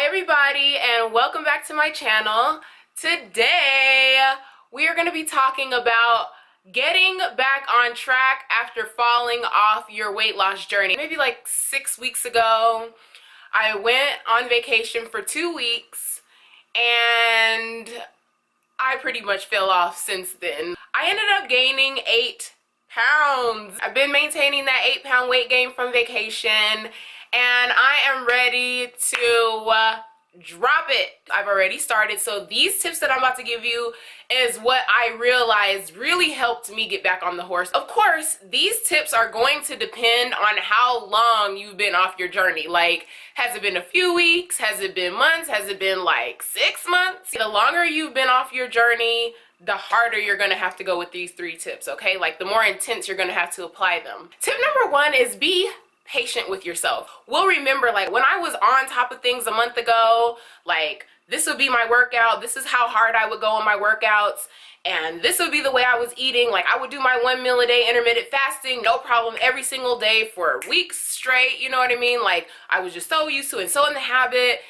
Hi everybody and welcome back to my channel. Today we are going to be talking about getting back on track after falling off your weight loss journey. Maybe like 6 weeks ago, I went on vacation for 2 weeks and I pretty much fell off since then. I ended up gaining 8 pounds. I've been maintaining that 8-pound weight gain from vacation and I am ready to drop it. I've already started. So these tips that I'm about to give you is what I realized really helped me get back on the horse. Of course, these tips are going to depend on how long you've been off your journey. Like, has it been a few weeks? Has it been months? Has it been like 6 months? The longer you've been off your journey, the harder you're gonna have to go with these 3 tips, okay? Like, the more intense you're gonna have to apply them. Tip number 1 is be patient with yourself. We'll remember, like, when I was on top of things a month ago, like, this would be my workout, this is how hard I would go on my workouts, and this would be the way I was eating. Like, I would do my 1 meal a day intermittent fasting, no problem, every single day for weeks straight, you know what I mean? Like, I was just so used to it and so in the habit.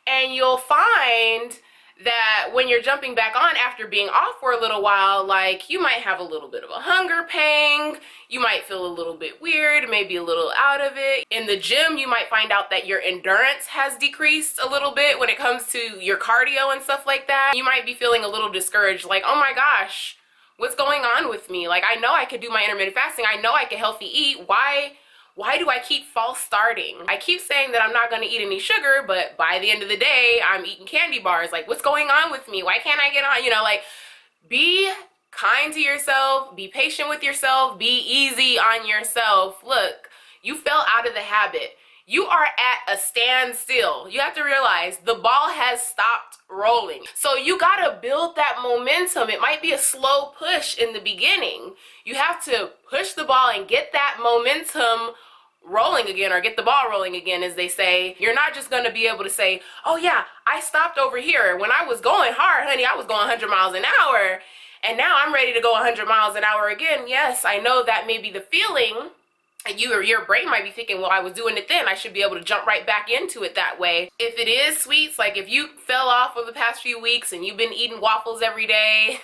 And you'll find that when you're jumping back on after being off for a little while, like, you might have a little bit of a hunger pang, you might feel a little bit weird, maybe a little out of it. In the gym, you might find out that your endurance has decreased a little bit when it comes to your cardio and stuff like that. You might be feeling a little discouraged, like, oh my gosh, what's going on with me? Like, I know I could do my intermittent fasting, I know I could healthy eat, why do I keep false starting? I keep saying that I'm not gonna eat any sugar, but by the end of the day, I'm eating candy bars. Like, what's going on with me? Why can't I get on? You know, like, be kind to yourself, be patient with yourself, be easy on yourself. Look, you fell out of the habit. You are at a standstill. You have to realize the ball has stopped rolling. So you gotta build that momentum. It might be a slow push in the beginning. You have to push the ball and get that momentum rolling again, or get the ball rolling again, as they say. You're not just gonna be able to say, oh yeah, I stopped over here. When I was going hard, honey, I was going 100 miles an hour, and now I'm ready to go 100 miles an hour again. Yes, I know that may be the feeling. And you or your brain might be thinking, well, I was doing it then, I should be able to jump right back into it that way. If it is sweets, like if you fell off over the past few weeks and you've been eating waffles every day,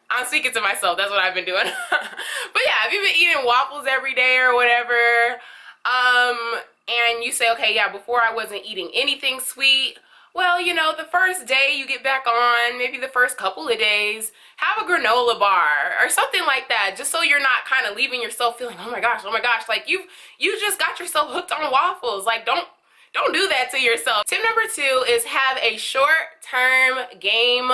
I'm speaking to myself, that's what I've been doing. But yeah, if you've been eating waffles every day or whatever, and you say, okay, yeah, before I wasn't eating anything sweet, well, you know, the first day you get back on, maybe the first couple of days, have a granola bar or something like that, just so you're not kind of leaving yourself feeling, oh my gosh, like you just got yourself hooked on waffles. Like, don't do that to yourself. Tip number 2 is have a short-term game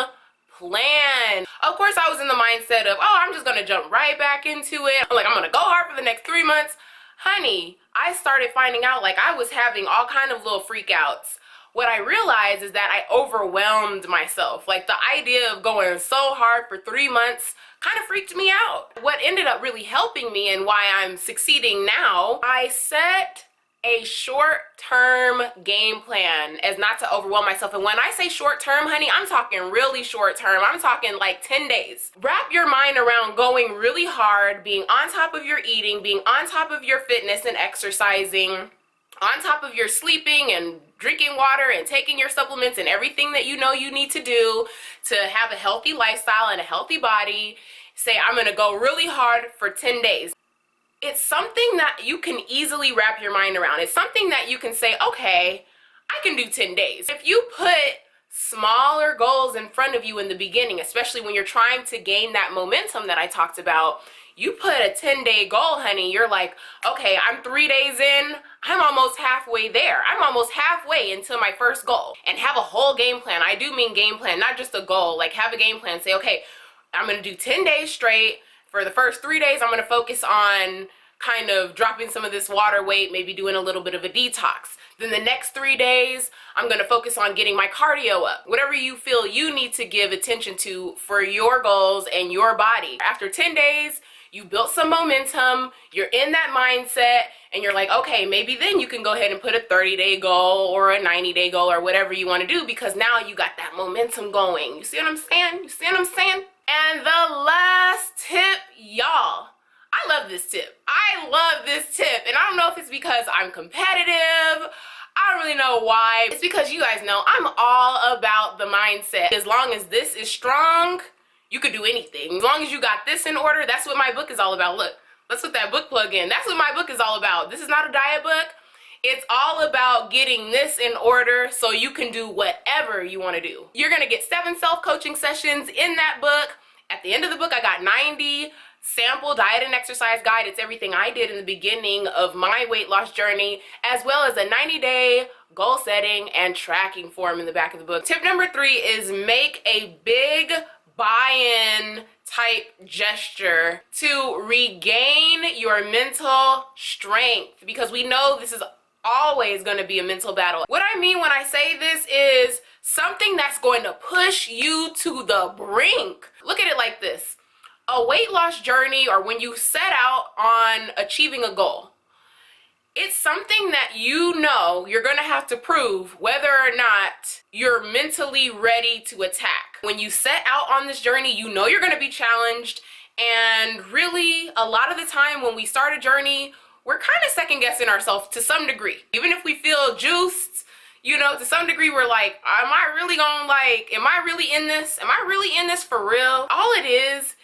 plan. Of course, I was in the mindset of, oh, I'm just gonna jump right back into it. I'm like, I'm gonna go hard for the next 3 months. Honey, I started finding out, like, I was having all kind of little freakouts. What I realized is that I overwhelmed myself. Like, the idea of going so hard for 3 months kind of freaked me out. What ended up really helping me and why I'm succeeding now, I set a short-term game plan as not to overwhelm myself. And when I say short-term, honey, I'm talking really short-term. I'm talking like 10 days. Wrap your mind around going really hard, being on top of your eating, being on top of your fitness and exercising, on top of your sleeping and drinking water and taking your supplements and everything that you know you need to do to have a healthy lifestyle and a healthy body. Say, I'm gonna go really hard for 10 days. It's something that you can easily wrap your mind around. It's something that you can say, okay, I can do 10 days. If you put smaller goals in front of you in the beginning, especially when you're trying to gain that momentum that I talked about, you put a 10-day goal, honey, you're like, okay, I'm 3 days in, I'm almost halfway there. I'm almost halfway into my first goal. And have a whole game plan. I do mean game plan, not just a goal. Like, have a game plan. Say, okay, I'm gonna do 10 days straight. For the first 3 days, I'm gonna focus on kind of dropping some of this water weight, maybe doing a little bit of a detox. Then the next 3 days, I'm gonna focus on getting my cardio up. Whatever you feel you need to give attention to for your goals and your body. After 10 days, you built some momentum, you're in that mindset, and you're like, okay, maybe then you can go ahead and put a 30-day goal or a 90-day goal or whatever you want to do, because now you got that momentum going. You see what I'm saying? You see what I'm saying? And the last tip, y'all. I love this tip. I love this tip. And I don't know if it's because I'm competitive, I don't really know why. It's because you guys know I'm all about the mindset. As long as this is strong, you could do anything. As long as you got this in order, that's what my book is all about. Look, let's put that book plug in. That's what my book is all about. This is not a diet book. It's all about getting this in order so you can do whatever you want to do. You're going to get 7 self-coaching sessions in that book. At the end of the book, I got 90 sample diet and exercise guide. It's everything I did in the beginning of my weight loss journey, as well as a 90-day goal setting and tracking form in the back of the book. Tip number 3 is make a big buy-in type gesture to regain your mental strength, because we know this is always going to be a mental battle. What I mean when I say this is something that's going to push you to the brink. Look at it like this. A weight loss journey, or when you set out on achieving a goal, it's something that you know you're going to have to prove whether or not you're mentally ready to attack. When you set out on this journey, you know you're going to be challenged, and really a lot of the time when we start a journey, we're kind of second guessing ourselves to some degree. Even if we feel juiced, you know, to some degree we're like, am I really am I really in this? Am I really in this for real? All it is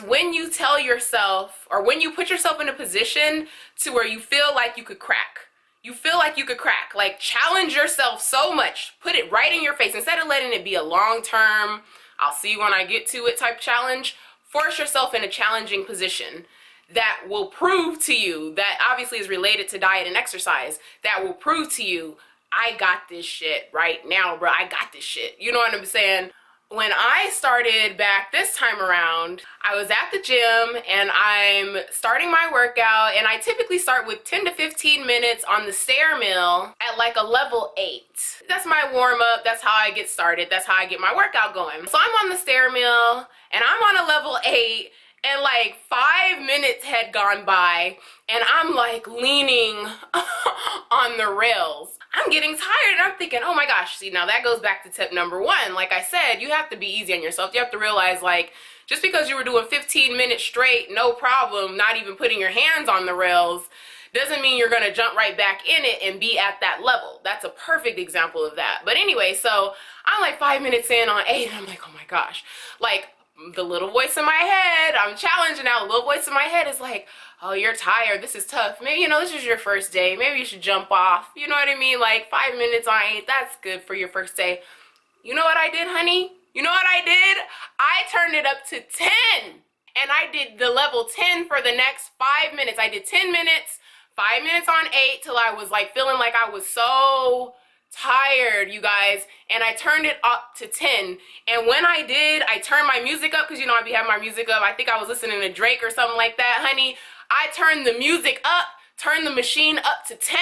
when you tell yourself, or when you put yourself in a position to where you feel like you could crack. You feel like you could crack. Like, challenge yourself so much. Put it right in your face. Instead of letting it be a long-term, I'll see when I get to it type challenge, force yourself in a challenging position that will prove to you, that obviously is related to diet and exercise, that will prove to you, I got this shit right now, bro. I got this shit. You know what I'm saying? When I started back this time around, I was at the gym and I'm starting my workout, and I typically start with 10 to 15 minutes on the stair mill at like a level 8. That's my warm up. That's how I get started. That's how I get my workout going. So I'm on the stair mill and I'm on a level 8, and like 5 minutes had gone by and I'm like leaning on the rails. I'm getting tired and I'm thinking, oh my gosh, see, now that goes back to tip number 1. Like I said, you have to be easy on yourself. You have to realize, like, just because you were doing 15 minutes straight, no problem, not even putting your hands on the rails, doesn't mean you're gonna jump right back in it and be at that level. That's a perfect example of that. But anyway, so I'm like 5 minutes in on 8 and I'm like, oh my gosh. Like, the little voice in my head, I'm challenged now, the little voice in my head is like, oh, you're tired, this is tough. Maybe, you know, this is your first day. Maybe you should jump off. You know what I mean? Like, 5 minutes on 8, that's good for your first day. You know what I did, honey? You know what I did? I turned it up to 10. And I did the level 10 for the next 5 minutes. I did 10 minutes, 5 minutes on 8, till I was like feeling like I was so tired, you guys, and I turned it up to 10. And when I did, I turned my music up, because you know I be having my music up. I think I was listening to Drake or something like that, honey. I turned the music up, turned the machine up to 10,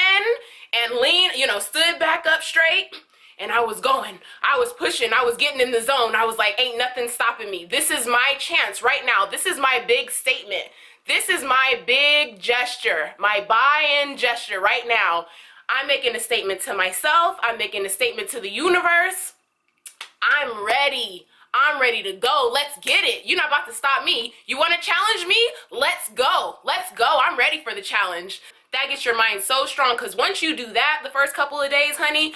and stood back up straight, and I was going. I was pushing. I was getting in the zone. I was like, ain't nothing stopping me. This is my chance right now. This is my big statement. This is my big gesture, my buy-in gesture right now. I'm making a statement to myself. I'm making a statement to the universe. I'm ready. I'm ready to go. Let's get it. You're not about to stop me. You want to challenge me? Let's go. Let's go. I'm ready for the challenge. That gets your mind so strong, because once you do that the first couple of days, honey,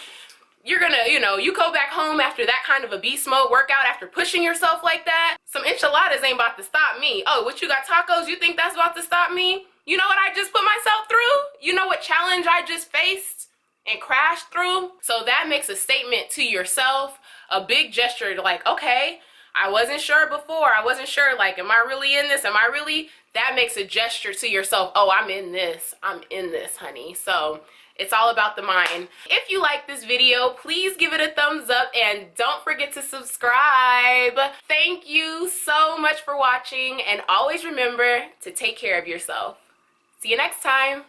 you're gonna, you go back home after that kind of a beast mode workout, after pushing yourself like that. Some enchiladas ain't about to stop me. Oh, what, you got tacos? You think that's about to stop me? You know what I just put myself through? You know what challenge I just faced and crashed through? So that makes a statement to yourself, a big gesture to, like, okay, I wasn't sure before. I wasn't sure, like, am I really in this? Am I really? That makes a gesture to yourself. Oh, I'm in this. I'm in this, honey. So it's all about the mind. If you like this video, please give it a thumbs up and don't forget to subscribe. Thank you so much for watching, and always remember to take care of yourself. See you next time.